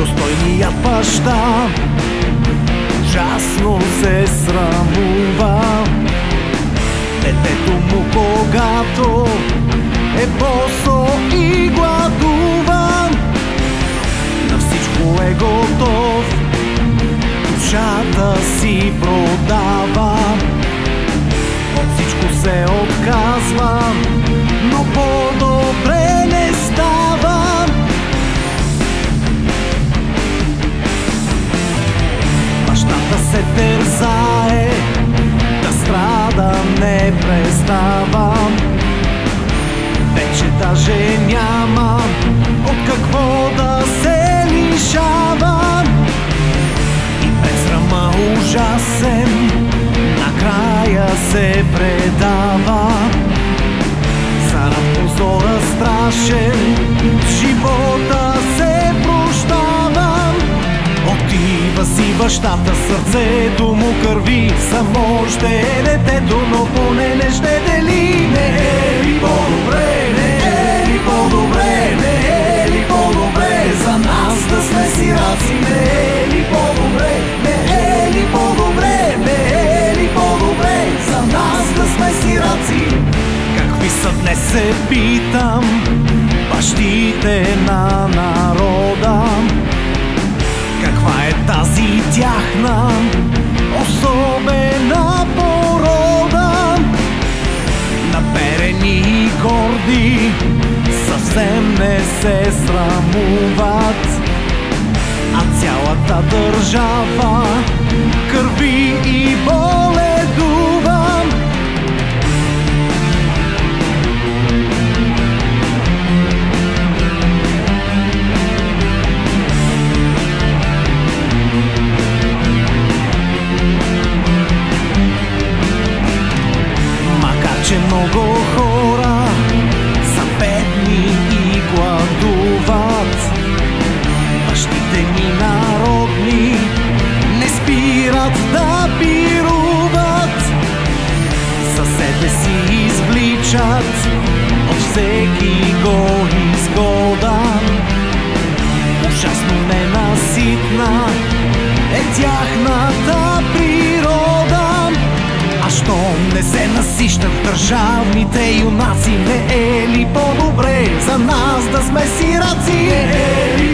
Достойният баща ужасно се срамува. Детето му, когато е босо и гладува, на всичко е готов, душата си продава. От всичко се отказва, но по-добре не става. Бащата се тързае, да страда не престава. Вече даже няма от какво да се лишава. И през срама ужасен накрая се предава. Зарад позора страшен живота се прощава. Отива си бащата, сърцето му кърви. Само ще е детето, но поне не ще дели. Не е ли по-добре, не е ли по-добре, не е ли по-добре за нас да сме сираци? Не е ли по-добре, не е ли по-добре, не е ли по-добре за нас да сме сираци? Какви са днес, се питам, бащите на народа? Каква е тази тяхна особена порода? Наперени и горди, съвсем не се срамуват, а цялата държава кърви и боледува. Макар че много хора са бедни и гладуват, бащите ни народни не спират да пируват. Със себе си извличат от всеки го изгода. Ужасно ненаситна е тяхната природа. А щом не се насищат държавните юнаци, не е ли по-добре за нас да сме сираци? Не е ли